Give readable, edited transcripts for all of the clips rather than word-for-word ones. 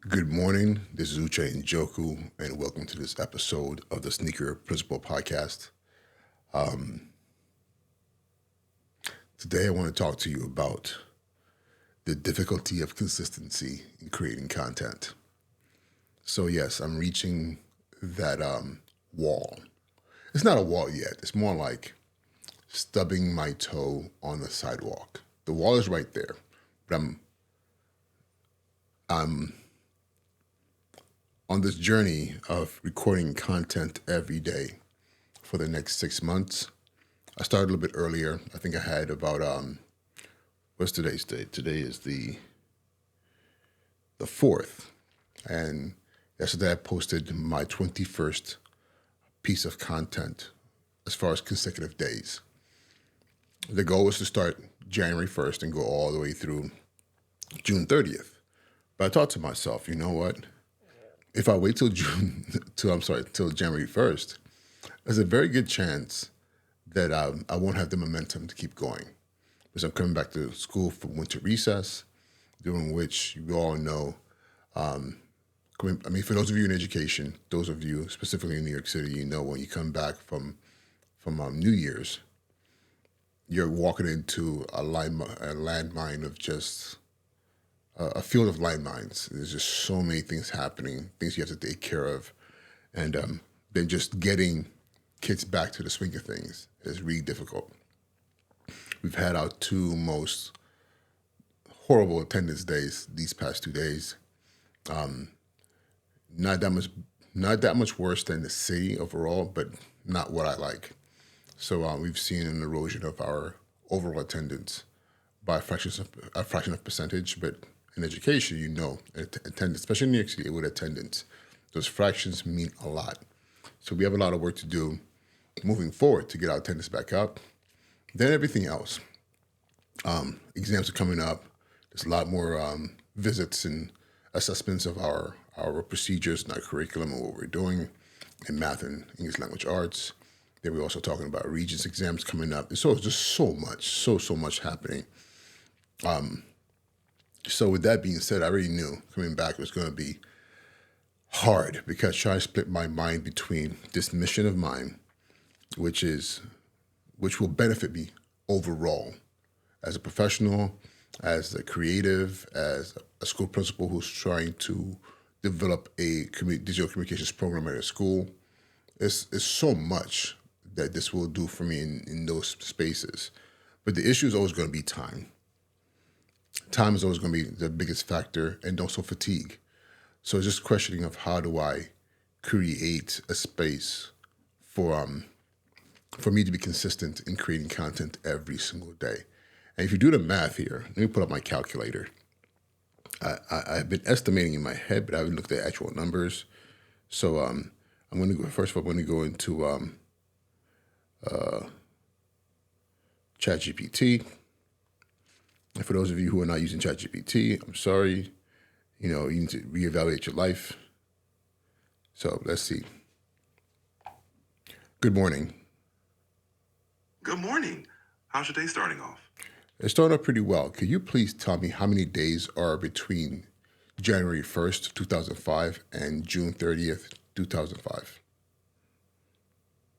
Good morning. This is Uche Njoku, and welcome to this episode of the Sneaker Principle Podcast. Today, I want to talk to you about the difficulty of consistency in creating content. So, yes, I'm reaching that wall. It's not a wall yet. It's more like stubbing my toe on the sidewalk. The wall is right there, but I'm on this journey of recording content every day for the next 6 months. I started a little bit earlier. I think I had about what's today's date? Today is the 4th. And yesterday I posted my 21st piece of content as far as consecutive days. The goal was to start January 1st and go all the way through June 30th. But I thought to myself, you know what? If I wait till till January 1st, there's a very good chance that I won't have the momentum to keep going. Because I'm coming back to school for winter recess, during which you all know, for those of you in education, those of you specifically in New York City, you know when you come back from New Year's, you're walking into a landmine of just a field of landmines. There's just so many things happening, things you have to take care of, and then just getting kids back to the swing of things is really difficult. We've had our two most horrible attendance days these past 2 days. Not that much worse than the city overall, but not what I like. So we've seen an erosion of our overall attendance by a fraction of percentage. But in education, you know, attendance, especially in New York City with attendance, those fractions mean a lot. So we have a lot of work to do moving forward to get our attendance back up. Then everything else. Exams are coming up. There's a lot more visits and assessments of our procedures and our curriculum and what we're doing in math and English language arts. Then we're also talking about Regents exams coming up. And so it's just so much happening. So with that being said, I already knew coming back was going to be hard because trying to split my mind between this mission of mine, which will benefit me overall as a professional, as a creative, as a school principal who's trying to develop a digital communications program at a school. It's so much that this will do for me in those spaces. But the issue is always going to be time. Time is always going to be the biggest factor, and also fatigue. So it's just questioning of how do I create a space for me to be consistent in creating content every single day. And if you do the math here, let me pull up my calculator. I've been estimating in my head, but I haven't looked at actual numbers. So I'm going to go, first of all, I'm going to go into ChatGPT. And for those of you who are not using ChatGPT, I'm sorry. You know, you need to reevaluate your life. So let's see. Good morning. Good morning. How's your day starting off? It's starting off pretty well. Could you please tell me how many days are between January 1st, 2005 and June 30th, 2005?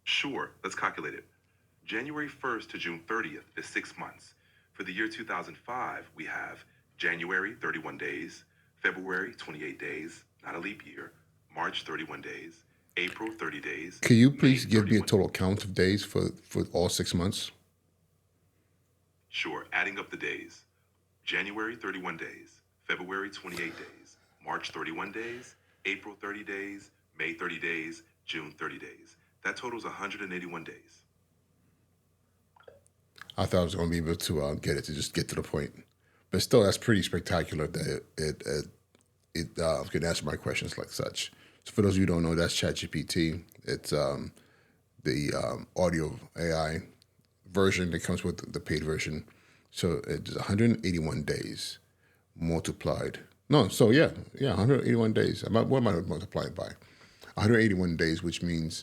Sure, let's calculate it. January 1st to June 30th is 6 months. For the year 2005, we have January, 31 days, February, 28 days, not a leap year, March, 31 days, April, 30 days. Can you please May, give me a 31 total count of days for all 6 months? Sure, adding up the days. January, 31 days, February, 28 days, March, 31 days, April, 30 days, May, 30 days, June, 30 days. That totals 181 days. I thought I was going to be able to get it to just get to the point. But still, that's pretty spectacular that it can answer my questions like such. So for those of you who don't know, that's ChatGPT. It's the audio AI version that comes with the paid version. So it's 181 days multiplied. No, so yeah, 181 days. What am I multiplying by? 181 days, which means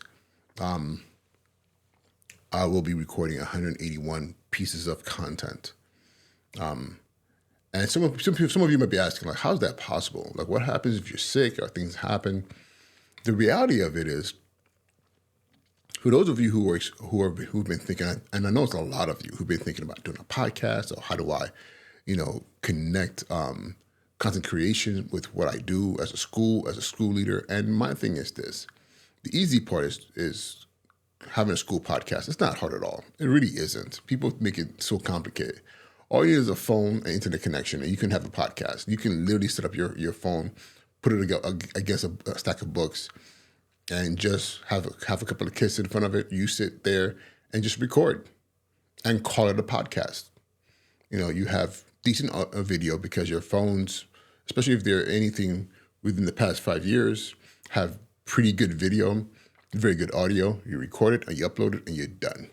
I will be recording 181 pieces of content. And some of you might be asking, like, how's that possible? Like, what happens if you're sick or things happen? The reality of it is, for those of you who've been thinking, and I know it's a lot of you who've been thinking about doing a podcast, or how do I, connect content creation with what I do as a school leader. And my thing is this: the easy part is having a school podcast. It's not hard at all. It really isn't. People make it so complicated. All you need is a phone and internet connection, and you can have a podcast. You can literally set up your phone, put it against a stack of books, and just have a couple of kids in front of it. You sit there and just record and call it a podcast. You have decent video because your phones, especially if they're anything within the past 5 years, have pretty good video, very good audio. You record it and you upload it and you're done.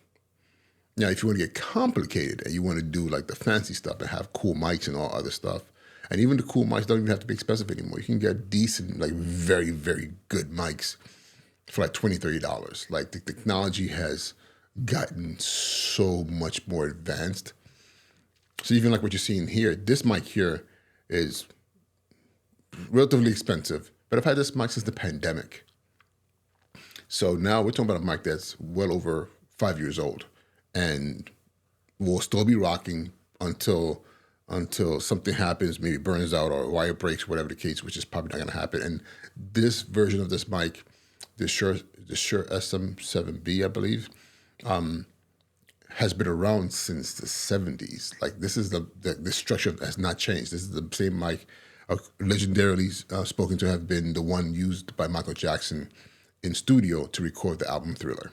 Now, if you want to get complicated and you want to do like the fancy stuff and have cool mics and all other stuff, and even the cool mics don't even have to be expensive anymore. You can get decent, like very, very good mics for like $20, $30. Like the technology has gotten so much more advanced. So even like what you're seeing here, this mic here is relatively expensive, but I've had this mic since the pandemic. So now we're talking about a mic that's well over 5 years old, and will still be rocking until something happens, maybe burns out or wire breaks, whatever the case, which is probably not going to happen. And this version of this mic, the Shure SM7B, I believe, has been around since the 70s. Like this is the structure has not changed. This is the same mic, legendarily spoken to have been the one used by Michael Jackson in studio to record the album Thriller.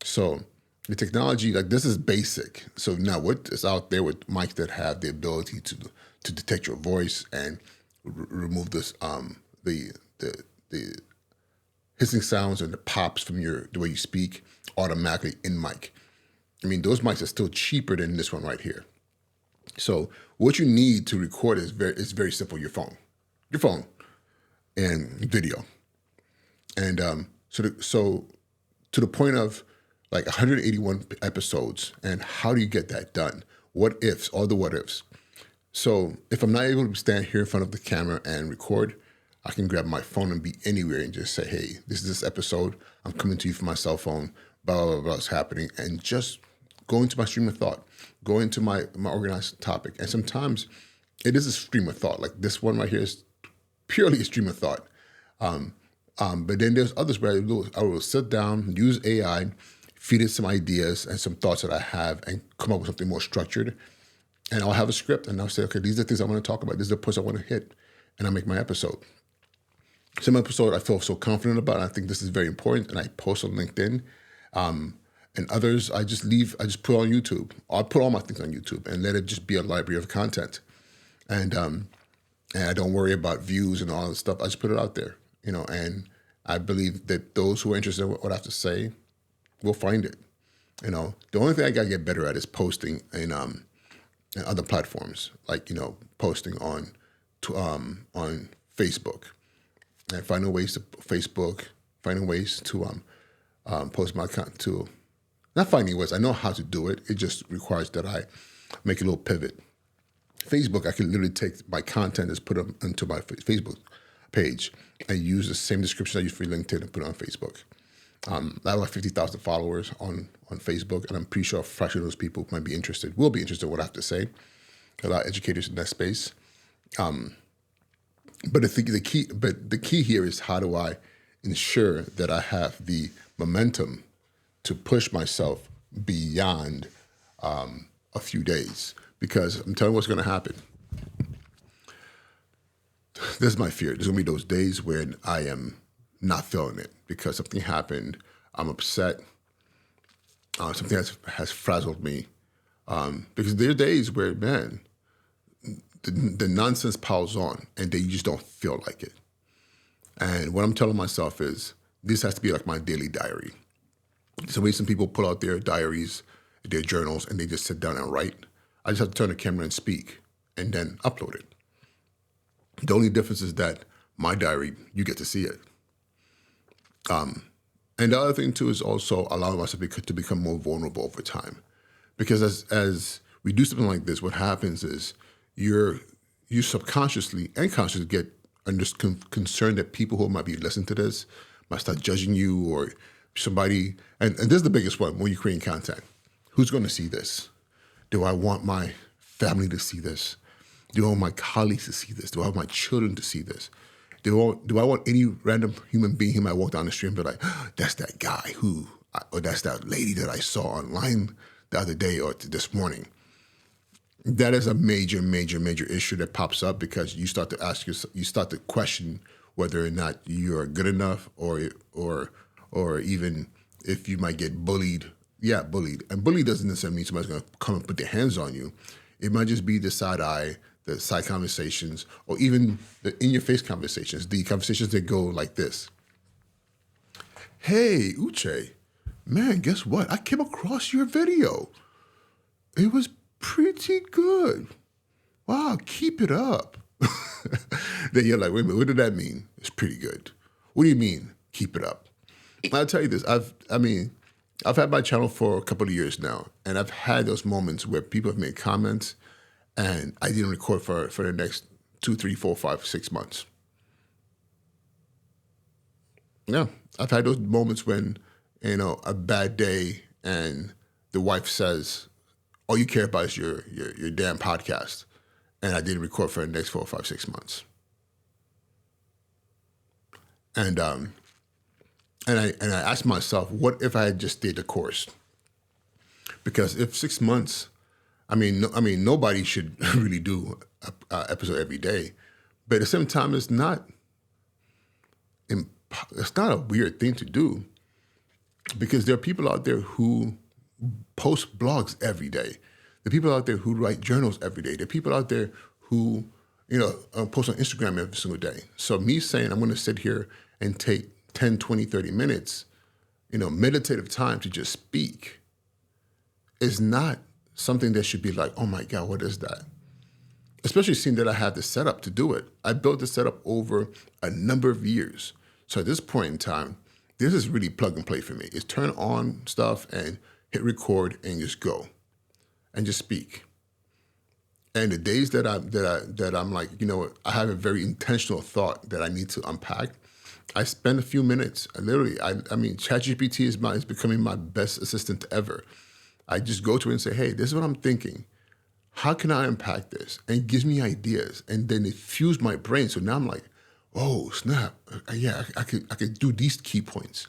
So the technology, like this is basic. So now what is out there with mics that have the ability to detect your voice and remove this the hissing sounds and the pops from the way you speak automatically in mic. I mean, those mics are still cheaper than this one right here. So what you need to record is very simple. Your phone, and video, and so to the point of like 181 episodes. And how do you get that done? What ifs, all the what ifs. So if I'm not able to stand here in front of the camera and record, I can grab my phone and be anywhere and just say, hey, this is this episode. I'm coming to you from my cell phone, blah, blah, blah, is happening. And just go into my stream of thought, go into my organized topic. And sometimes it is a stream of thought. Like this one right here is purely a stream of thought. But then there's others where I will sit down, use AI, feed it some ideas and some thoughts that I have and come up with something more structured. And I'll have a script and I'll say, okay, these are the things I want to talk about. These are the points I want to hit. And I make my episode. Some episode I feel so confident about. I think this is very important. And I post on LinkedIn. And others I just put on YouTube. I'll put all my things on YouTube and let it just be a library of content. And I don't worry about views and all this stuff. I just put it out there, and I believe that those who are interested in what I have to say will find it. The only thing I gotta get better at is posting in other platforms, like posting on Facebook, and finding ways to post my content to. Not finding ways. I know how to do it. It just requires that I make a little pivot. Facebook, I can literally take my content and put them into my Facebook page and use the same description I use for LinkedIn and put it on Facebook. I have like 50,000 followers on Facebook, and I'm pretty sure a fraction of those people will be interested in what I have to say. A lot of educators in that space. But the key here is, how do I ensure that I have the momentum to push myself beyond a few days? Because I'm telling you what's going to happen. This is my fear. There's going to be those days when I am not feeling it because something happened. I'm upset. Something has frazzled me. Because there are days where, man, the nonsense piles on and you just don't feel like it. And what I'm telling myself is, this has to be like my daily diary. So when some people pull out their diaries, their journals, and they just sit down and write, I just have to turn the camera and speak and then upload it. The only difference is that my diary, you get to see it. And the other thing too is also allowing myself to become more vulnerable over time. Because as we do something like this, what happens is you're you subconsciously and consciously get concerned that people who might be listening to this might start judging you or somebody. And this is the biggest one when you're creating content. Who's going to see this? Do I want my family to see this? Do I want my colleagues to see this? Do I want my children to see this? Do I want any random human being who might walk down the street and be like, that's that guy or that's that lady that I saw online the other day or this morning? That is a major, major, major issue that pops up because you start to ask yourself, you start to question whether or not you are good enough or even if you might get bullied. Yeah, bullied. And bully doesn't necessarily mean somebody's going to come and put their hands on you. It might just be the side eye, the side conversations, or even the in-your-face conversations, the conversations that go like this. Hey, Uche, man, guess what? I came across your video. It was pretty good. Wow, keep it up. Then you're like, wait a minute, what did that mean? It's pretty good. What do you mean, keep it up? I'll tell you this. I've had my channel for a couple of years now, and I've had those moments where people have made comments, and I didn't record for the next 2, 3, 4, 5, 6 months. Yeah, I've had those moments when, a bad day, and the wife says, all you care about is your damn podcast, and I didn't record for the next 4, 5, 6 months. And I asked myself, what if I had just stayed the course? Because if 6 months, nobody should really do an episode every day, but at the same time, it's not a weird thing to do, because there are people out there who post blogs every day. There are people out there who write journals every day. There are people out there who, post on Instagram every single day. So me saying I'm going to sit here and take 10, 20, 30 minutes, meditative time to just speak is not something that should be like, oh my God, what is that? Especially seeing that I have the setup to do it. I built the setup over a number of years. So at this point in time, this is really plug and play for me. It's turn on stuff and hit record and just go and just speak. And the days that I'm like, I have a very intentional thought that I need to unpack, I spend a few minutes. ChatGPT is becoming my best assistant ever. I just go to it and say, hey, this is what I'm thinking. How can I unpack this? And it gives me ideas. And then it fuels my brain. So now I'm like, oh, snap. Yeah, I could do these key points.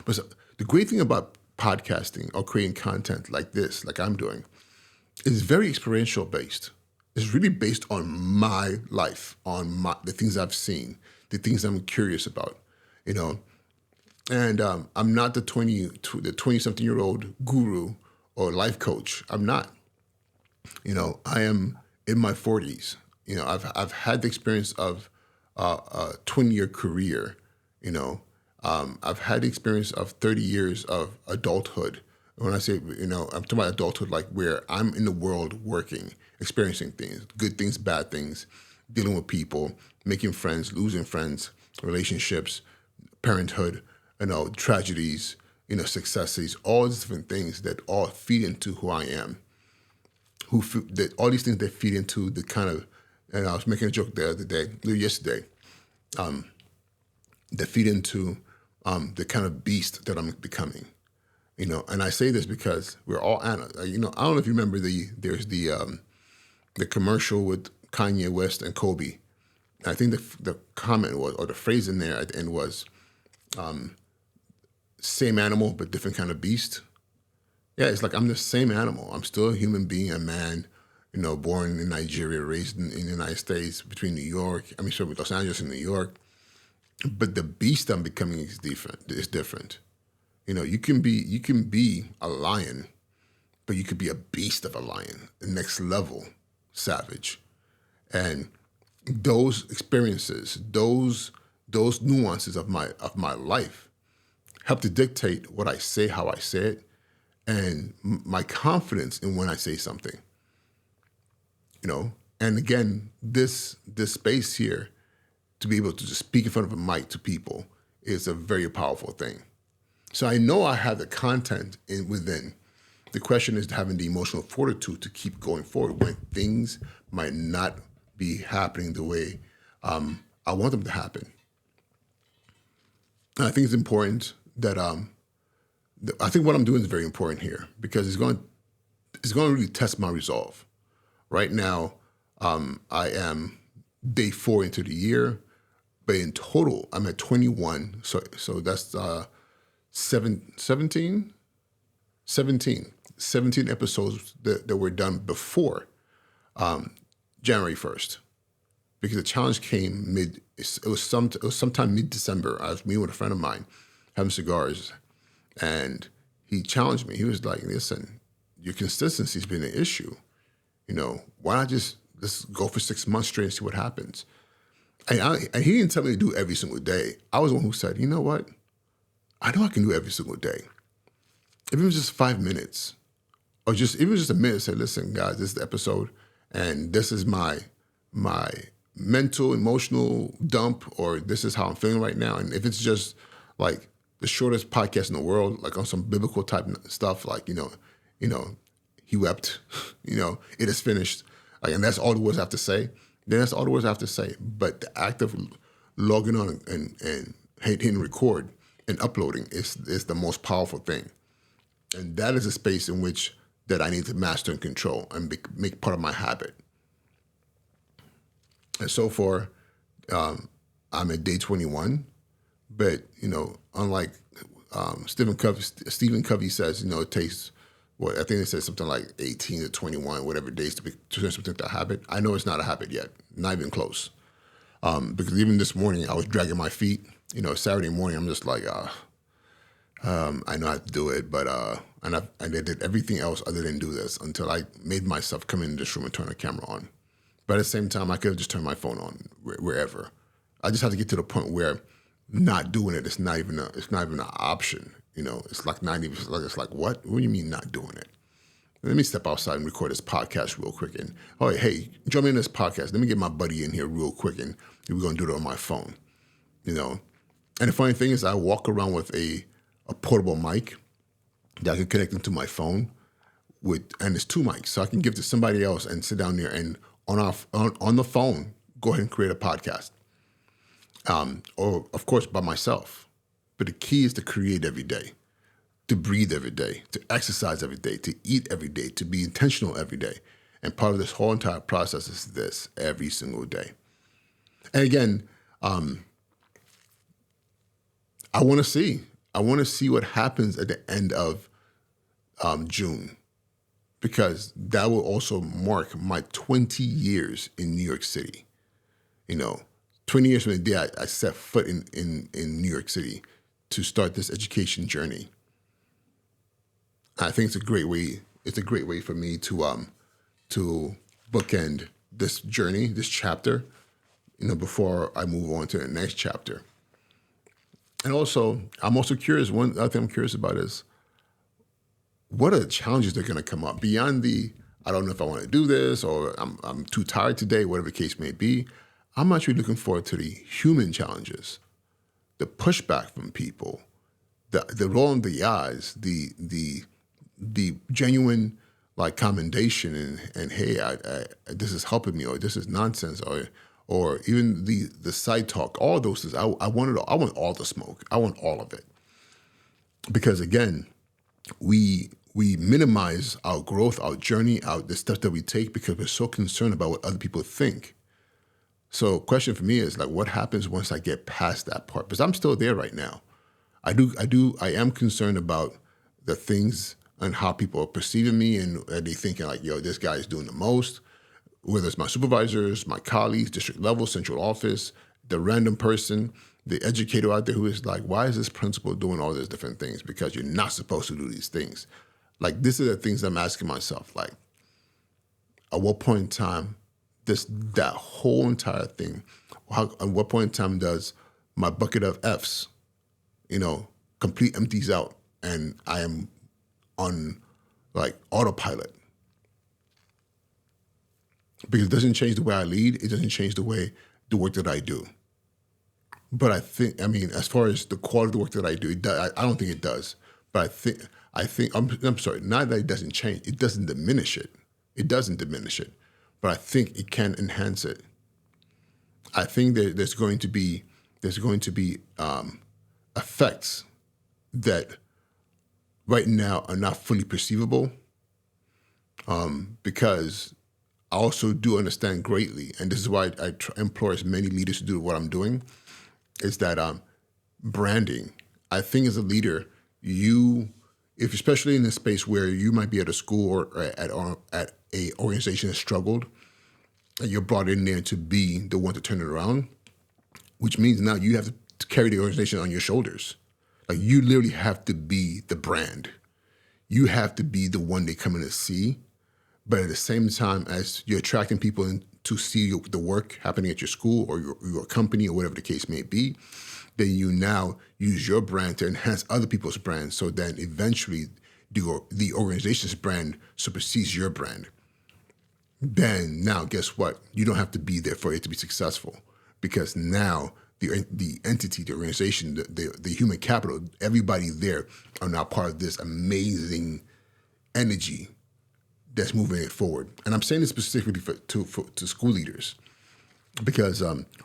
But so, the great thing about podcasting or creating content like this, like I'm doing, is very experiential based. It's really based on my life, on the things I've seen, the things I'm curious about, And I'm not the 20-something-year-old guru or life coach. I'm not. I am in my 40s. I've had the experience of a 20-year career. I've had the experience of 30 years of adulthood. When I say, I'm talking about adulthood, like where I'm in the world working, experiencing things, good things, bad things, dealing with people, making friends, losing friends, relationships, parenthood, tragedies, successes, all these different things that all feed into who I am. All these things that feed into the kind of, and I was making a joke yesterday, that feed into the kind of beast that I'm becoming. And I say this because we're all, I don't know if you remember there's the commercial with Kanye West and Kobe. I think the comment was, or the phrase in there at the end was, same animal, but different kind of beast. Yeah, it's like I'm the same animal. I'm still a human being, a man, born in Nigeria, raised in the United States, between Los Angeles and New York. But the beast I'm becoming is different. It's different. You can be a lion, but you could be a beast of a lion, the next level savage. And those experiences, those nuances of my life help to dictate what I say, how I say it, and my confidence in when I say something. And again, this space here, to be able to just speak in front of a mic to people, is a very powerful thing. So I know I have the content within The question is having the emotional fortitude to keep going forward when things might not be happening the way I want them to happen. And I think it's important that I think what I'm doing is very important here because it's going to really test my resolve. Right now, I am day 4 into the year, but in total, I'm at 21. So that's 17 episodes that were done before January 1st. Because the challenge came it was sometime mid-December. I was meeting with a friend of mine, having cigars, and he challenged me. He was like, listen, your consistency's been an issue. Why not just let's go for 6 months straight and see what happens? And he didn't tell me to do every single day. I was the one who said, you know what? I know I can do every single day. If it was just 5 minutes, or even just a minute, say, listen, guys, this is the episode, and this is my mental, emotional dump, or this is how I'm feeling right now. And if it's just like the shortest podcast in the world, like on some biblical type stuff, like, he wept, it is finished. Like, and that's all the words I have to say. Then that's all the words I have to say. But the act of logging on and hitting record and uploading is the most powerful thing. And that is a space in which that I need to master and control and make part of my habit. And so far, I'm at day 21. But, unlike Stephen Covey says, it takes, I think it says something like 18 to 21, whatever days to turn something into a habit. I know it's not a habit yet, not even close. Because even this morning, I was dragging my feet. Saturday morning, I'm just like, I know how to do it, but I did everything else other than do this until I made myself come in this room and turn the camera on. But at the same time, I could have just turned my phone on wherever. I just have to get to the point where not doing it, it's not even an option. It's like not even, it's like, what? What do you mean not doing it? Let me step outside and record this podcast real quick. And, hey, join me in this podcast. Let me get my buddy in here real quick, and we're going to do it on my phone, And the funny thing is I walk around with a portable mic that I can connect into my phone and it's 2 mics. So I can give to somebody else and sit down there and on the phone, go ahead and create a podcast. Or, of course, by myself. But the key is to create every day, to breathe every day, to exercise every day, to eat every day, to be intentional every day. And part of this whole entire process is this every single day. And again, I want to see what happens at the end of June, because that will also mark my 20 years in New York City. 20 years from the day I set foot in New York City to start this education journey. I think it's a great way. It's a great way for me to bookend this journey, this chapter, before I move on to the next chapter. And also, I'm also curious. One other thing I'm curious about is, what are the challenges that are going to come up beyond I don't know if I want to do this, or I'm too tired today, whatever the case may be. I'm actually looking forward to the human challenges, the pushback from people, the rolling the eyes, the genuine commendation and hey, I this is helping me, or this is nonsense, or even the side talk. All those things. I want it all. I want all the smoke. I want all of it, because again, we minimize our growth, our journey, the steps that we take because we're so concerned about what other people think. So question for me is what happens once I get past that part? Because I'm still there right now. I am concerned about the things and how people are perceiving me, and they thinking this guy is doing the most, whether it's my supervisors, my colleagues, district level, central office, the random person, the educator out there who is why is this principal doing all these different things? Because you're not supposed to do these things. These are the things I'm asking myself. At what point in time that whole entire thing, at what point in time does my bucket of F's, complete empties out and I am on autopilot? Because it doesn't change the way I lead. It doesn't change the work that I do. But as far as the quality of the work that I do, I don't think it does. But I think I'm sorry, not that it doesn't change. It doesn't diminish it. It doesn't diminish it, but I think it can enhance it. I think that there's going to be effects that right now are not fully perceivable, because I also do understand greatly, and this is why I implore as many leaders to do what I'm doing, is that branding. I think as a leader, if especially in a space where you might be at a school or at a organization that struggled, and you're brought in there to be the one to turn it around, which means now you have to carry the organization on your shoulders. Like you literally have to be the brand. You have to be the one they come in to see. But at the same time, as you're attracting people in to see the work happening at your school or your company or whatever the case may be, then you now use your brand to enhance other people's brands. So then eventually the organization's brand supersedes your brand. Then now guess what? You don't have to be there for it to be successful, because now the entity, the organization, the human capital, everybody there are now part of this amazing energy that's moving it forward. And I'm saying this specifically to school leaders, because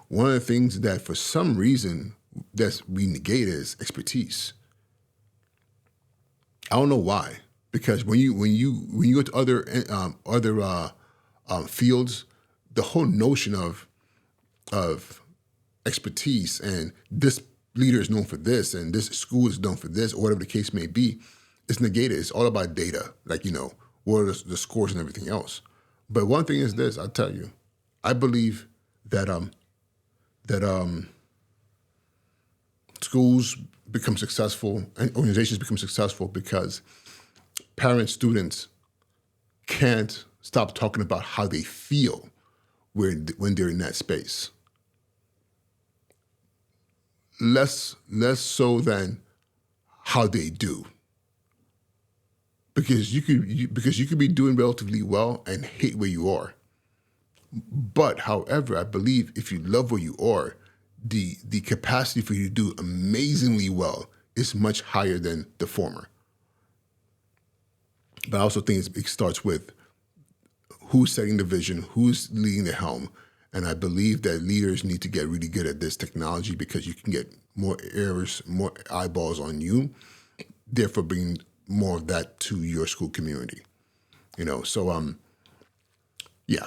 one of the things that for some reason that's we negate is expertise. I don't know why, because when you go to other fields, the whole notion of expertise and this leader is known for this and this school is known for this or whatever the case may be, it's negated. It's all about data, like what are the scores and everything else. But one thing is this: I'll tell you, I believe that schools become successful and organizations become successful because parents, students can't stop talking about how they feel when they're in that space. Less so than how they do, because you could be doing relatively well and hate where you are. But however, I believe if you love where you are, the capacity for you to do amazingly well is much higher than the former. But I also think it starts with who's setting the vision, who's leading the helm. And I believe that leaders need to get really good at this technology, because you can get more ears, more eyeballs on you, therefore bringing more of that to your school community. So yeah.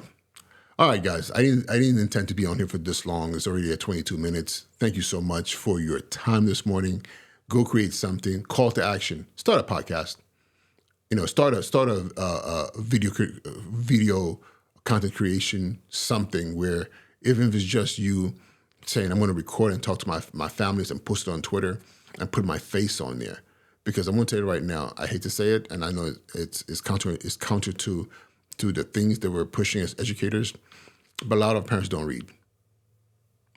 All right, guys. I didn't intend to be on here for this long. It's already at 22 minutes. Thank you so much for your time this morning. Go create something. Call to action. Start a podcast. Start a video content creation, something where even if it's just you saying, I'm going to record and talk to my families and post it on Twitter and put my face on there. Because I'm going to tell you right now, I hate to say it, and I know it's counter to the things that we're pushing as educators, but a lot of parents don't read.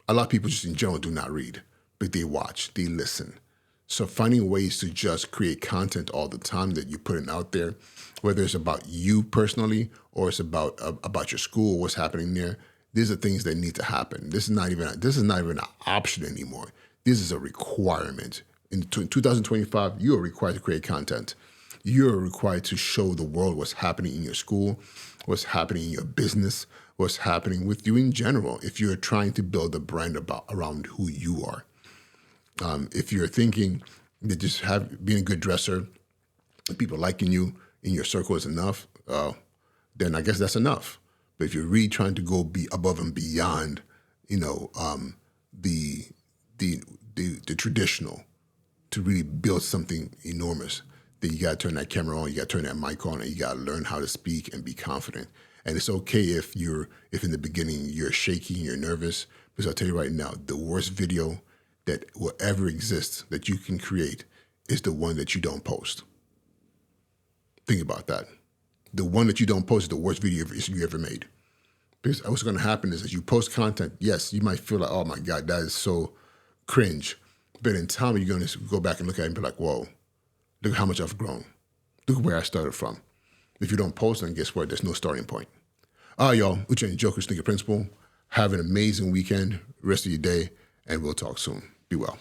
A lot of people just in general do not read, but they watch, they listen. So finding ways to just create content all the time that you're putting out there, whether it's about you personally or it's about your school, what's happening there, these are things that need to happen. This is not even an option anymore. This is a requirement. In 2025, you are required to create content. You're required to show the world what's happening in your school, what's happening in your business, what's happening with you in general, if you're trying to build a brand around who you are. If you're thinking that just being a good dresser, people liking you in your circle is enough, then I guess that's enough. But if you're really trying to go be above and beyond, the traditional, to really build something enormous, then you got to turn that camera on, you got to turn that mic on, and you got to learn how to speak and be confident. And it's okay if in the beginning you're shaky and you're nervous, because I'll tell you right now, the worst video that will ever exist that you can create is the one that you don't post. Think about that. The one that you don't post is the worst video you ever made. Because what's going to happen is as you post content, yes, you might feel like, oh my God, that is so cringe. But in time, you're going to go back and look at it and be like, whoa, look how much I've grown. Look where I started from. If you don't post, then guess what? There's no starting point. All right, y'all. Uche Njoku, Sneaker Principal. Have an amazing weekend, rest of your day, and we'll talk soon. Be well.